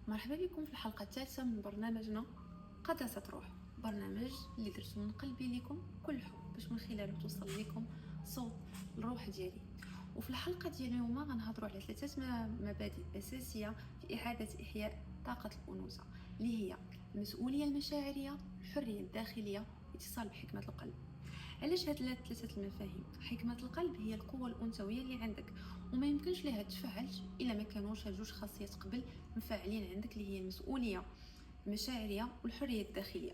مرحبا بكم في الحلقة الثالثة من برنامجنا قداسة روح. برنامج اللي درتو من قلبي لكم كل حب باش من خلاله توصل لكم صوت الروح ديالي. وفي الحلقة ديال اليوم غنهضروا على ثلاثة مبادئ أساسية في إعادة إحياء طاقة الأنوثة، اللي هي المسؤولية المشاعرية، الحرية الداخلية، اتصال بحكمة القلب. علاش هاد ثلاثه المفاهيم؟ حكمه القلب هي القوه الانثويه اللي عندك، وما يمكنش ليها تفعل الا ما كانوش هاد جوج خاصيات قبل مفاعلين عندك، اللي هي المسؤوليه المشاعريه والحريه الداخليه.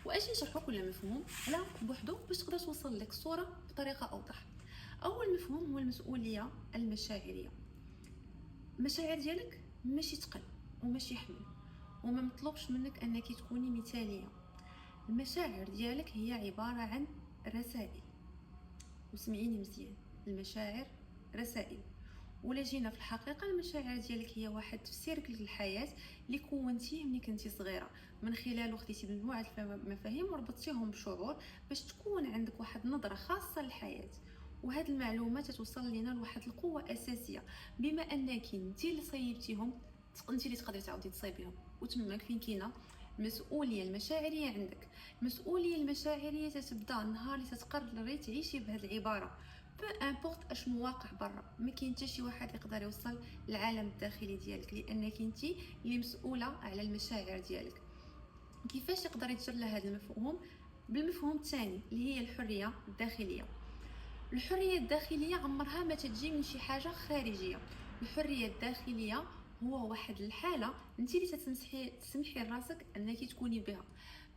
واش نشرحوا كل مفهوم على بوحدو باش تقدر توصل لك الصوره بطريقه اوضح. اول مفهوم هو المسؤوليه المشاعريه. المشاعر ديالك ماشي ثقل وماشي حمل، وما مطلوبش منك انك تكوني مثاليه. المشاعر ديالك هي عباره عن رسائل، وسمعيني مزيان، المشاعر رسائل. ولا جينا في الحقيقه المشاعر ديالك هي واحد تفسيرك للحياه اللي كونتيه ملي كنتي صغيره، من خلاله خديتي مجموعه المفاهيم وربطتيهم بشعور باش تكون عندك واحد النظره خاصه للحياه. وهاد المعلومات توصل لنا لواحد القوه اساسيه، بما انك انت اللي صيبتيهم انت اللي تقدري تعاودي تصايبيهم. وتماك فين كاينه المسؤوليه المشاعريه عندك. المسؤوليه المشاعريه تتبدا نهار اللي تقرري تعيشي بهذه العباره، بو امبورط اشنو واقع برا، ما كاين حتى شي واحد يقدر يوصل للعالم الداخلي ديالك، لانك انت اللي مسؤوله على المشاعر ديالك. كيفاش يقدر يتجلى هذا المفهوم؟ بالمفهوم الثاني اللي هي الحريه الداخليه. الحريه الداخليه عمرها ما تجي من شي حاجه خارجيه. الحريه الداخليه هو واحد الحاله انت اللي تسمحي لراسك انك تكوني بها،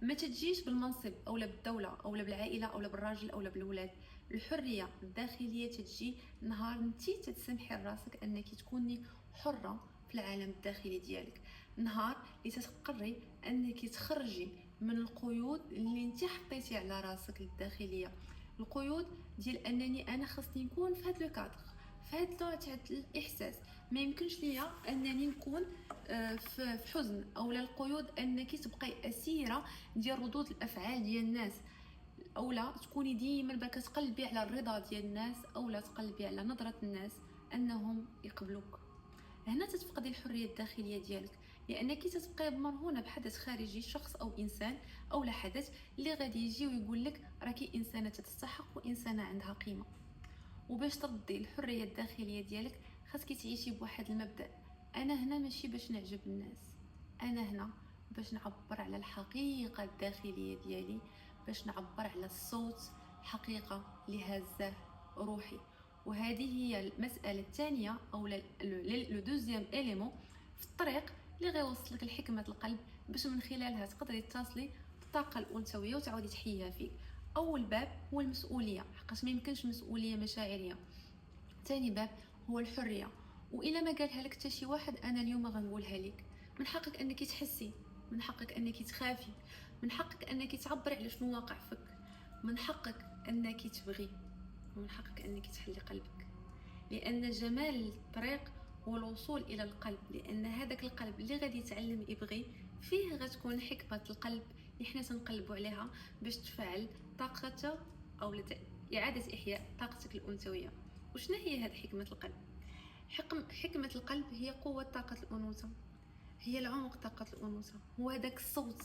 ما تجيش بالمنصب اولا بالدوله اولا بالعائله اولا بالراجل اولا بالاولاد. الحريه الداخليه تجي نهار انت تسمحي لراسك انك تكوني حره في العالم الداخلي ديالك، نهار اللي تقرري انك تخرجي من القيود اللي انت حطيتي على راسك الداخليه. القيود ديال انني انا خاصني نكون في هذا لو كادر، في هذا النوع تاع الاحساس، ما يمكنش ليا انني نكون في حزن، اولا القيود انك تبقاي اسيره ديال ردود الافعال ديال الناس، اولا تكوني ديما باكا تقلبي على الرضا ديال الناس، اولا تقلبي على نظره الناس انهم يقبلوك. هنا تتفقدي الحريه الداخليه ديالك، لانك تتبقاي مرهونه بحدث خارجي، شخص او انسان او لا حدث اللي غادي يجي ويقول لك راكي انسانه تستحق وانسانه عندها قيمه. وباش تردي الحريه الداخليه ديالك خاصك تعيشي بواحد المبدا: انا هنا ماشي باش نعجب الناس، انا هنا باش نعبر على الحقيقه الداخليه ديالي، باش نعبر على الصوت، الحقيقه اللي هازه روحي. وهذه هي المساله الثانيه او لو دوزيام اليمون في الطريق اللي غيوصلك لحكمه القلب، باش من خلالها تقدري تصلي الطاقه الانثويه وتعاودي تحييها فيك. اول باب هو المسؤوليه، حقاش ما يمكنش مسؤوليه مشاعريه. ثاني باب هو الحريه، والا ما قالها لك حتى شي واحد انا اليوم غنقولها لك. من حقك انك تحسي، من حقك انك تخافي، من حقك انك تعبري على شنو واقع فيك، من حقك انك تبغي، ومن حقك انك تحلي قلبك. لان جمال الطريق هو الوصول الى القلب، لان هذاك القلب اللي غادي يتعلم يبغي فيه غتكون حكمه القلب اللي حنا تنقلبوا عليها باش تفعل طاقته او اعاده احياء طاقتك الانثويه. وشنا هي هذه حكمه القلب؟ حكمه القلب هي قوه طاقه الانوثه، هي العمق طاقه الانوثه، هو هذاك الصوت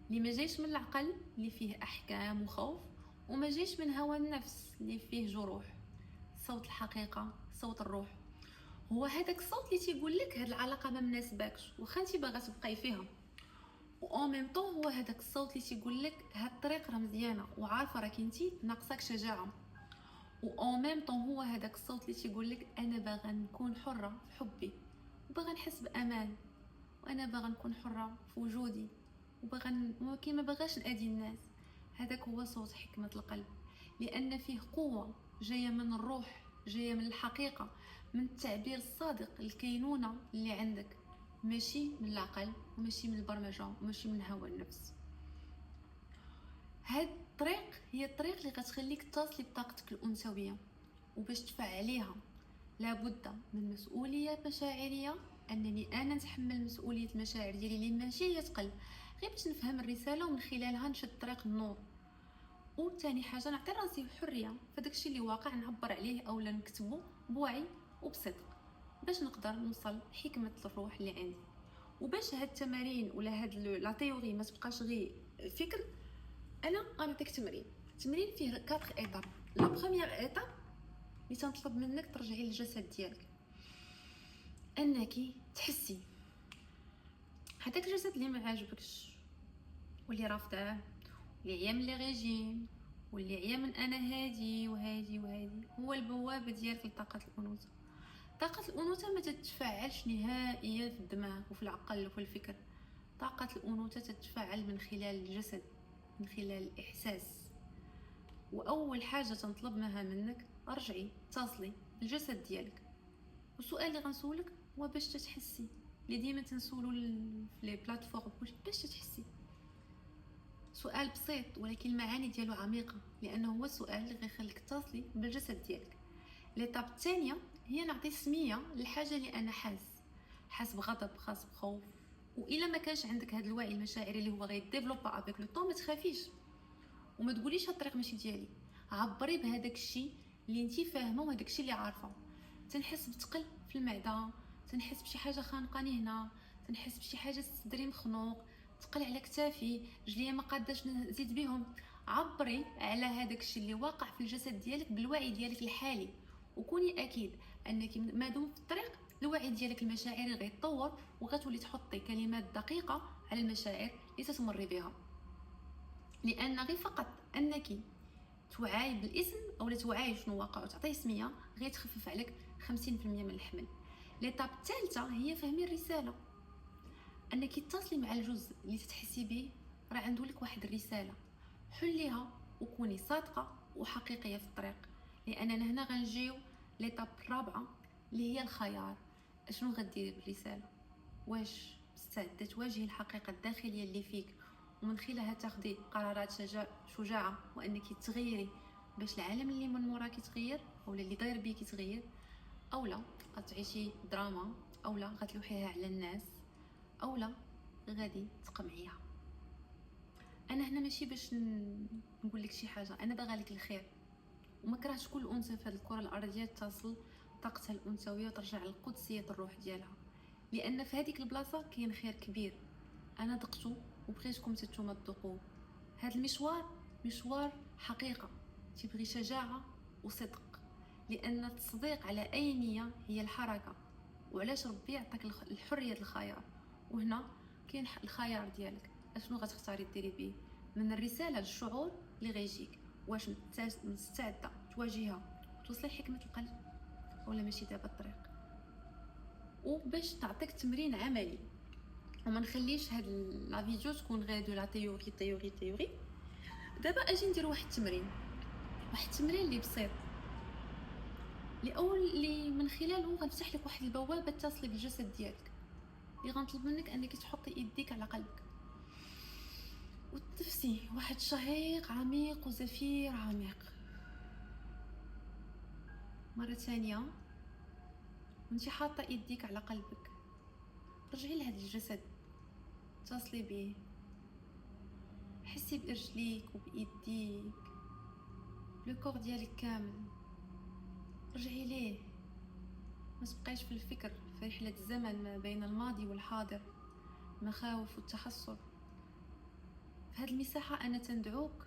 اللي ما جايش من العقل اللي فيه احكام وخوف، وما جايش من هوى النفس اللي فيه جروح. صوت الحقيقه، صوت الروح، هو هذاك الصوت اللي تيقول لك هاد العلاقه ما مناسباكش واخا انت باغا تبقاي فيها. و ميم طون هو هذاك الصوت اللي تيقول لك هاد الطريق راه مزيانه وعارفه راك انت ناقصاك شجاعه. و ميم طون هو هذاك الصوت اللي تيقول لك انا باغا نكون حره في حبي، وباغا نحس بامان، وانا باغا نكون حره في وجودي، وباغا ولكن ما باغاش نأذي الناس. هذاك هو صوت حكمه القلب، لان فيه قوه جايه من الروح، جايه من الحقيقه، من التعبير الصادق الكينونه اللي عندك، ماشي من العقل وماشي من البرمجه وماشي من هوى النفس. هاد الطريق هي الطريق اللي غتخليك تصلي بطاقتك الانثويه، وباش تفعليها لابد من مسؤوليه مشاعريه، انني انا نتحمل مسؤوليه المشاعر ديالي اللي ماشي هي تقل، غير باش نفهم الرساله ومن خلالها نشد طريق النور. وثاني حاجه نعطي راسي الحريه فداكشي اللي واقع نعبر عليه اولا نكتبه بوعي وبصدق، باش نقدر نوصل حكمه الروح اللي عندي. وباش هاد التمارين ولا هاد لا تيوري ما تبقاش غير فكر، انا غنعطيك تمرين فيه 4 ايطاب. لا بروميير ايطاب اللي تنطلب منك ترجعي للجسد ديالك، انك تحسي هذاك الجسد اللي ما عاجبكش واللي رافضاه، واللي عيا من لي ريجيم، واللي عيا من انا هادي وهادي وهادي، هو البوابه ديالك لطاقه الانوثه. طاقه الانوثه ما تتفاعلش نهائيا في الدماغ وفي العقل وفي الفكر. طاقه الانوثه تتفاعل من خلال الجسد، من خلال الاحساس. واول حاجه تنطلب منك ارجعي اتصلي بالجسد ديالك. والسؤال اللي غنسولك هو باش تتحسي، اللي ديما تنسولو في لي بلاتفورم باش تتحسي. سؤال بسيط ولكن المعاني ديالو عميقه، لانه هو السؤال اللي غيخليك تتصلي بالجسد ديالك. ليطاب الثانيه هي نعطي سميه للحاجه اللي انا حاس بغضب، خاص بخوف. والا ما كانش عندك هذا الوعي المشاعري اللي هو غيديفلوبا افيك لو طون، ما تخافيش وما تقوليش الطريق ماشي ديالي. عبري بهذاك الشيء اللي انت فاهمه وهذاك الشيء اللي عارفه. تنحس بثقل في المعده، تنحس بشي حاجه خانقاني هنا، تنحس بشي حاجه صدري مخنوق، ثقل على كتافي، رجليا ما قاداش نزيد بهم. عبري على هذاك الشيء اللي واقع في الجسد ديالك بالوعي ديالك الحالي، وكوني اكيد انك مادام في الطريق الوعي ديالك المشاعري غيتطور، وغتولي تحطي كلمات دقيقه على المشاعر اللي تتمري بها. لان غير فقط انك توعي بالاسم او لا توعي شنو واقع وتعطيه سميه غيتخفف عليك 50% من الحمل. ليطاب الثالثه هي فهمي الرساله، انك تتصلي مع الجزء اللي تتحسي به، راه عنده لك واحد الرساله، حليها وكوني صادقه وحقيقيه في الطريق. لاننا هنا غنجيو ليطاب الرابعه اللي هي الخيار. اشنو غديري بالرساله؟ واش مستعده تواجهي الحقيقه الداخليه اللي فيك ومن خلالها تاخدي قرارات شجاعه وانك تغيري باش العالم اللي من موراك يتغير اولا اللي داير بيك يتغير، اولا غتعيشي دراما، اولا غتلوحيها على الناس، اولا غادي تقمعيها. انا هنا ماشي باش نقول لك شي حاجه، انا باغا لك الخير وما كرهتش كل انثى في هذه الكره الارضيه تصل طاقتها الانثويه وترجع لقدسيه الروح ديالها، لان في هذيك البلاصه كاين خير كبير انا دقتو وبغيتكم نتوما تذوقوه. هذا المشوار مشوار حقيقه تبغي شجاعه وصدق، لان التصديق على اي نيه هي الحركه. وعلاش ربي يعطيك الحريه الخيار، وهنا كاين الخيار ديالك اشنو غتختاري ديري به من الرساله للشعور اللي غيجيك. واش مستعده تواجهها وتوصلي لحكمه القلب ولا ماشي دابا الطريق؟ وباش نعطيك تمرين عملي وما نخليش هاد لا فيديو تكون غير دو لا تيوري، دابا اجي ندير واحد التمرين اللي بسيط، اللي من خلاله غنفتح لك واحد البوابه تصلي بالجسد ديالك. اللي غنطلب منك انك تحطي يديك على قلبك وتنفسي واحد شهيق عميق وزفير عميق. مره ثانيه وانتي حاطه يديك على قلبك، رجعي لهذا الجسد اتصلي به، حسي برجليك وبايديك، لو كور ديالك كامل، رجعي ليه. ما تبقايش في الفكر في رحله الزمن ما بين الماضي والحاضر، المخاوف والتحسر. في هذه المساحه انا تندعوك،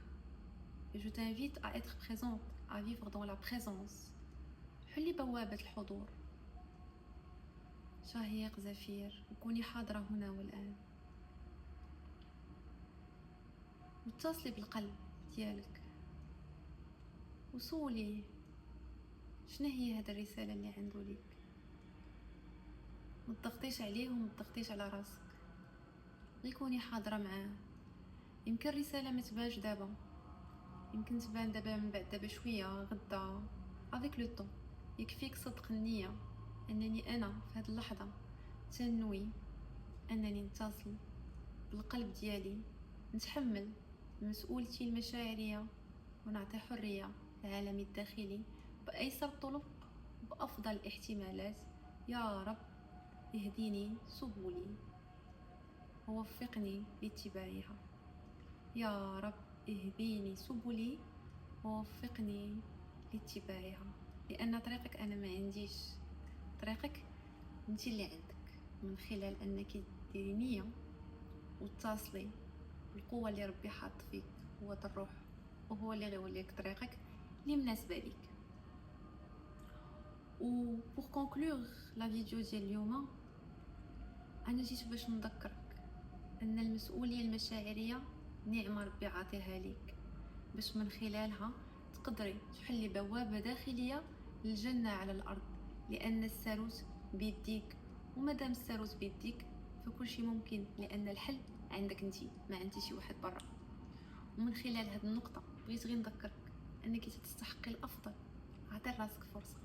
je t'invite à être présente, à vivre dans la présence. حلي بوابه الحضور، شهيق زفير، وكوني حاضره هنا والان، واتصلي بالقلب ديالك وسولي شنو هي هذه الرساله اللي عنده ليك. ما تضغطيش عليه وما تضغطيش على راسك، غير كوني حاضره معاه. يمكن الرساله ما تبانش دابا، يمكن تبان دابا من بعد دابا شويه غدا، افيك لو طون. يكفيك صدق النيه انني انا في هذه اللحظه تنوي انني نتصل بالقلب ديالي، نتحمل مسؤولتي المشاعريه ونعطي حريه لعالمي الداخلي بايسر طرق بافضل الاحتمالات. يا رب اهديني سبلي ووفقني لاتباعها، يا رب اهديني سبلي ووفقني لاتباعها. لان طريقك انا ما عنديش، طريقك انت اللي عندك، من خلال انك ديري نيه وتصاصلي القوه اللي ربي حاط فيك، قوه الروح، وهو اللي غيولي لك طريقك اللي مناسبه ليك. و pour conclure لا فيديو ديال اليوم، انا جيت باش نذكرك ان المسؤوليه المشاعريه نعمه ربي عاطيها ليك، باش من خلالها تقدري تحلي بوابه داخليه للجنه على الارض، لان الساروت بيديك، ومادام الساروت بيديك فكل شيء ممكن، لان الحل عندك انتي، ما عند شي واحد برا. ومن خلال هذه النقطه بغيت غير نذكرك انك تستحقي الافضل، عطي راسك فرصه.